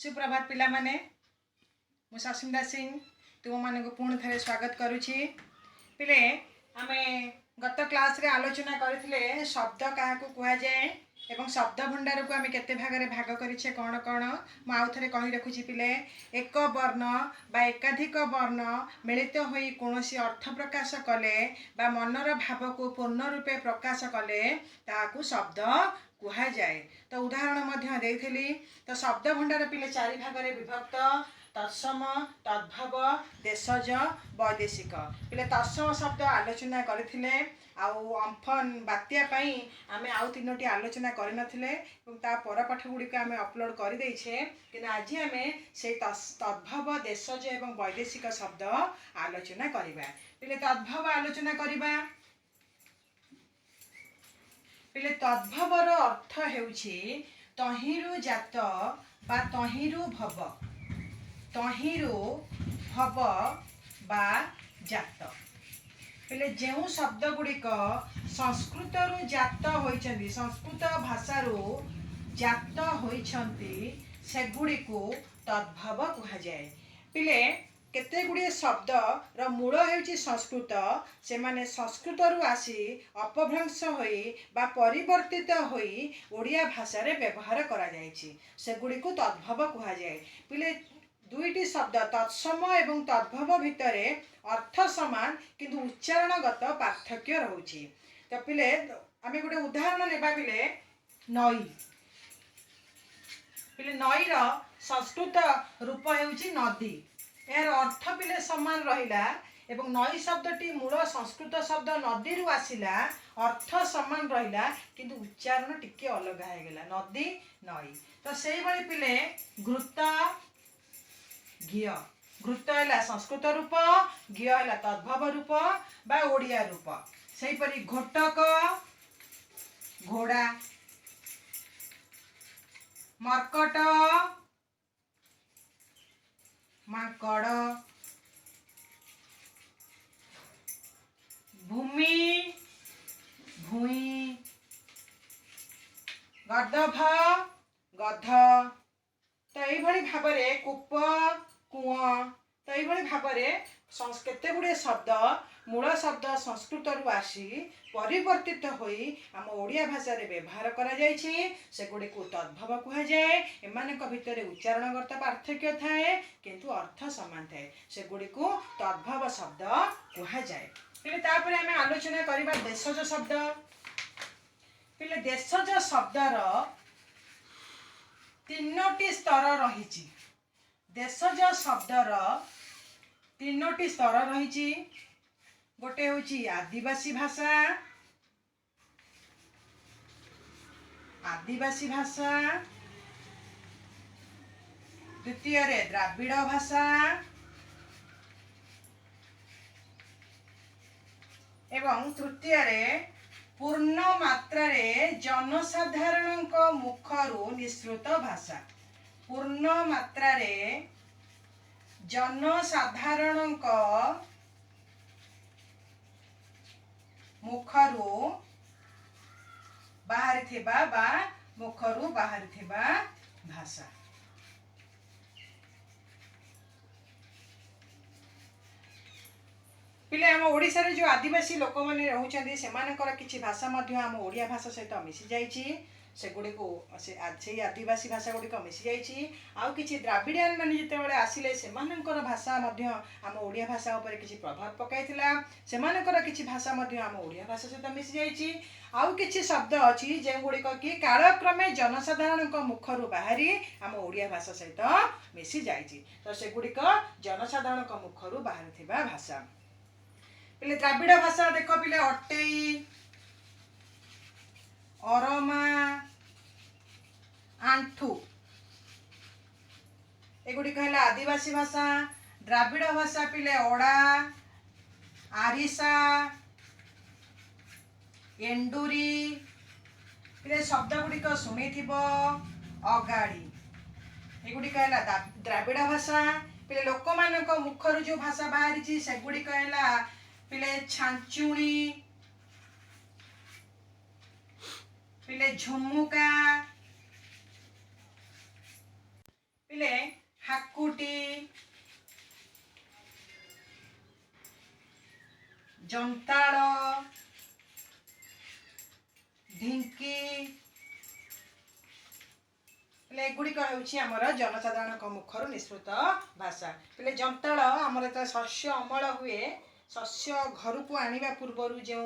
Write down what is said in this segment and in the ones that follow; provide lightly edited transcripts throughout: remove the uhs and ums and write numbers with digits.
सुप्रभात पिला माने मु सस्मिता सिंह तुम मान को पुणी थे स्वागत करुछि। पिले आमे गत क्लास रे आलोचना करथिले शब्द क्या कह जाए एवं शब्द भंडार को आमे केते भागरे भाग करिछे कौन कौन मु आउ थरे कहि रखुछि। पिले एक वर्ण बा एकाधिक वर्ण मिलित होई कोनोसी अर्थ प्रकाश कले बा मनर भाव को पूर्ण रूपे प्रकाश कले ताकू शब्द कह जाए। तो उदाहरण मध्य देइथिली। तो शब्द भंडार पिले चारि भागरे विभक्त तत्सम तद्भव देशज वैदेशिक। पिले तत्सम शब्द आलोचना करथिले आउ अम्फन बात्या पई आमे आउ तीनोटी आलोचना करनथिले ता पर पाठ गुडी आमे अपलोड कर दैछे। कि आज आमे से तद्भव देशज एवं वैदेशिक शब्द आलोचना करिबा। पिले तद्भव आलोचना करिबा। पिले तद्भवर अर्थ हेउछि तहिरु जात बा तहिरु भव, तहिरु भव बा जात। पिले जेउ शब्द गुड़िक संस्कृत रु जात होइछन्ति, संस्कृत भाषारू जात होइछन्ति सेगुड़िकु तद्भव कहा जाए। पिले केते गुड़िए शब्द र मूल हेउछि संस्कृत, से माने संस्कृत रु आसी अपभ्रंश होई बा परिवर्तित होई ओडिया भाषा रे व्यवहार करा जायछि, सेगुड़िकु तद्भव कहा जाए। पिले दुईटी शब्द तत्सम एवं तद्भव भितरे अर्थ समान किंतु उच्चारणगत पार्थक्य रहुछि। तो पिले आमे गोटे उदाहरण नेबा। पिले नई, पिले नई रो संस्कृत रूप हेउछि नदी। यार अर्थ पिले समान रहिला एवं नई शब्दटी मूल संस्कृत शब्द नदी रु आसिला, अर्थ समान रहिला किंतु उच्चारण टिके अलग हो गेला, नदी नई। तो सेही भली पिले घृत घी, घृत है संस्कृत रूप, घी है तद्भव रूप बा ओडिया रूप। सेही परी घोटक घोड़ा, मर्कट माकड़, भूमि भूई, गर्दभ गध। तो यही भाव में कूप कुआ। तो यही भाव में केते गुड़े शब्द मूल शब्द संस्कृत रु आसी परिवर्तित होई आम ओडिया भाषा रे व्यवहार करा जायछि, सेगुडी को तद्भव कहा जाए। एमानक भितरे उच्चारणगत पार्थक्य थाए किंतु अर्थ समान थाए, सेगुडी को तद्भव शब्द कहा जाए। पिले तापरे आमे आलोचना करिबा देशज शब्द। पिले देशज शब्दर तीनोटी स्तर रहिछि। देशज शब्दर तीनोटी स्तर रहिछि। गोटे होछि आदिवासी भाषा, आदिवासी भाषा, द्वितीय रे द्राविड़ भाषा एवं तृतीय रे पूर्ण मात्रा रे जनसाधारण मुखरु निसृत भाषा। पूर्ण मात्रा रे जनसाधारण मुखरु बाहरी थिबा बा मुखरु बाहरी थिबा भाषा। पिले आम ओडिशा रे जो आदिवासी लोक माने रहउछन्ति सेमानकर किछि भाषा मध्य आम ओडिया भाषा सहित मिसी जाइछि। सेगुडी को से आदिवासी भाषा गुडी मिसी जाइछि। आउ किछि द्राविडियन माने जेतेबेले आसिले सेमानकर भाषा मध्य आम ओडिया भाषा ऊपर किछि प्रभाव पकाइथिला, सेमानकर किछि भाषा मध्य आम ओडिया भाषा सहित मिसी जाइछि। आउ किछि शब्द अछि जे गुडी कि कालक्रमे जनसाधारण मुखरु बाहरी आम ओडिया भाषा सहित मिसी जाइछि। तो सेगुडी जनसाधारण मुखरु बाहरी थिबा भाषा। पिले द्राविड़ भाषा देख पिले अटेई, अरमा, आंठू, एगुड़ी कहला आदिवासी भाषा। द्राविड़ भाषा पिले ओडा, आरिसा, एंडुरी। पिले शब्द गुड़िक शुणी थिबो अगाड़ी, एगुड़ी कहला द्राविड़ भाषा। पिले लोक मानक मुखरु जो भाषा बाहरी सेगुड़ी कहला पिले छांचुणी, पिले झुमुका। पिले हाकुटी जंताड़ ढिंकी एगुड़िक होमर जनसाधारण मुखर निःसृत भाषा पे जंताड़ आमर जो शस्य अमल हुए शस्य घर को आने पूर्वर जो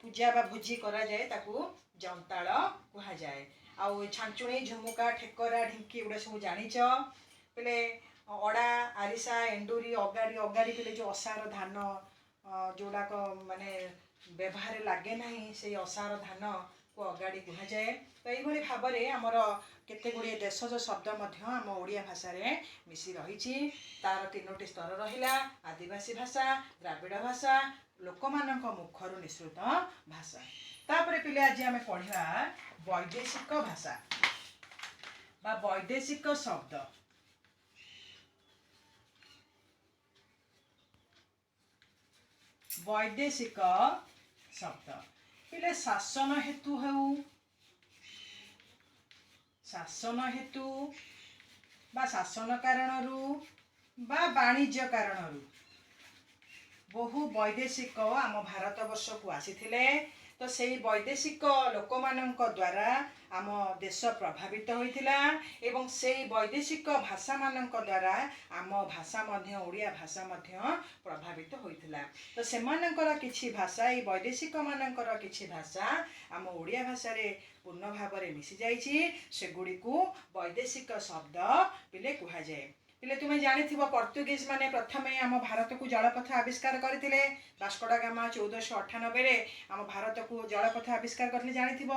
पूजा बा भोजी करा जाए ताकू जंताड़ कह जाए आउ छांचुणी झुमुका ठेकरा ढिंकी एगुड़ा सब जानिच पे अड़ा आरिसा एंडुरी अगाड़ी अगाड़ी पे जो असार धान जोड़ाक माने व्यवहार लगे ना से असार धान को अगाड़ी कह जाए तो ये भाव में आमर केते गुड़िए देशज शब्द आम ओडिया भाषा रे मिसी रही तार तीनोटी स्तर रहिला आदिवासी भाषा द्राविड़ भाषा लोकमानक मुखर निःसृत भाषा तापर पिले आज आम पढ़ा वैदेशिक भाषा बा वैदेशिक शब्द वैदेशिक शब्द पिले शासन हेतु शासन हेतु बा शासन कारणरू बा वाणिज्य कारणरू बहु वैदेशिक आम भारत वर्ष को आसीथिले तो से वैदेशिक लोक मानक द्वारा आम देश प्रभावित होइथिला एवं से वैदेशिक भाषा मानक द्वारा आम भाषा मध्य ओडिया भाषा मध्य प्रभावित होइथिला तो सेमानकर किछि भाषा ये वैदेशिक मानकर किछि भाषा आम ओडिया भाषा रे पूर्ण भाव में मिसी जाइछि सेगुडी को वैदेशिक शब्द पिले कहा जाए पिले तुम्हें जानी पर्तुगीज माने प्रथमे आम भारत को जलपथ आविष्कार करथिले वास्को दा गामा 1498 आम भारत को जलपथ आविष्कार करथिले जानी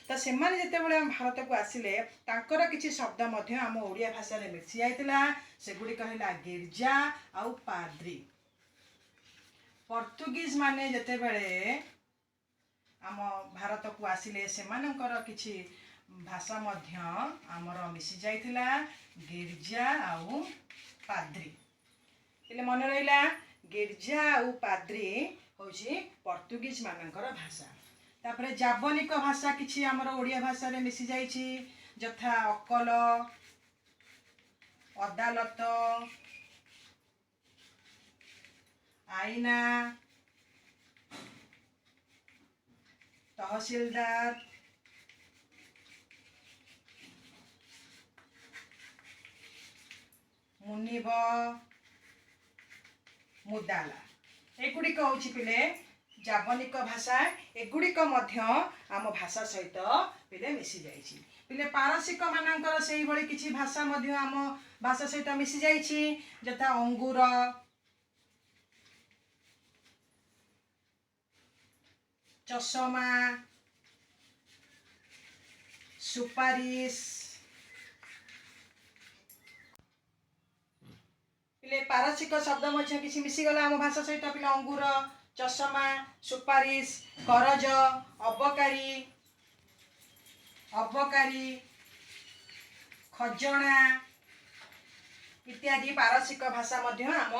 तो से जितेबाला आम भारत को आसिले तांकर किछि शब्द मध्य आम ओडिया भाषा रे मिसी जाइतिला सेगुडी कहला गिरजा आउ पाद्री पर्तुगीज माने जितेबाला आम भारत को आसिले सेमानकर किछि भाषा मध्य आमर मिसी जाइतिला गिरजा आउ पाद्री इले मन रहिला गिरजा आउ पाद्री होची पर्तुगीज मानकर भाषा तापरे जावनिक भाषा किछि आमर ओडिया भाषा रे मिसी जाइछि यथा अकल अदालत आईना तहसीलदार मुनिब मुदाला एगुड़िक होछि पिले जावनिक भाषा एगुड़िक मध्य आम भाषा सहित पिले मिसी जाइछि पिले पारसिक मानकर सेही भली किछि भाषा मध्य आम भाषा सहित मिसी जाइछि यथा अंगूर चषमा सुपारिश पिले पारसिक शब्द मध्य किछि मिसी गला आम भाषा सहित पिले अंगूर चषमा सुपारिश करज अबकारी अबकारी खजना इत्यादि पारसिक भाषा मध्य आम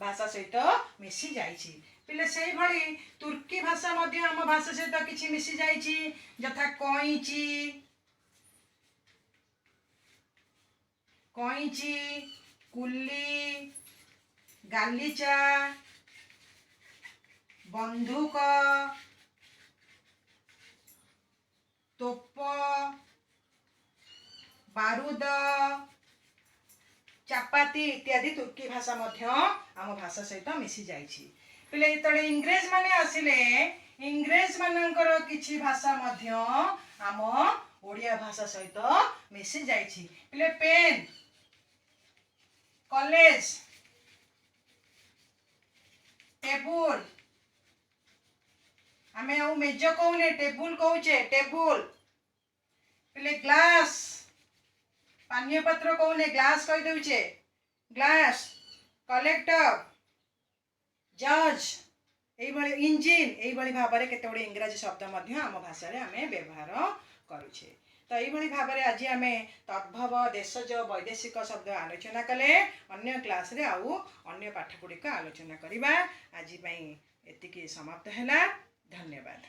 भाषा सहित मिसी जाइछि पिले सेही भली तुर्की भाषा मध्य आम भाषा सहित किछि मिसी जाइछि यथा कईची कईची कुली गालीचा बंदूक तोप बारूद चापाती इत्यादि तुर्की भाषा मध्य आम भाषा सहित मिसी जाइछि पिले इतने इंग्रेज माने आसिले इंग्रेज मानकर किछि भाषा मध्य आम ओडिया भाषा सहित मिसी जाइछि पिले पेन कॉलेज टेबुल आमे आउ मेज कहूने टेबुल कहूचे टेबुल पिले ग्लास पानीय पात्र कहूने ग्लास कहि देउचे ग्लास कलेक्टर जज एई इंजिन एई भाव में केते गुडे इंग्राजी शब्द मध्य आम भाषा रे आमे व्यवहार करूछे तो यही भाव में आज आम तद्भव देशज वैदेशिक शब्द आलोचना कले अन्य क्लास रे आउ अन्य पाठ गुड़िक आलोचना करवा आज एतिकी समाप्त है धन्यवाद।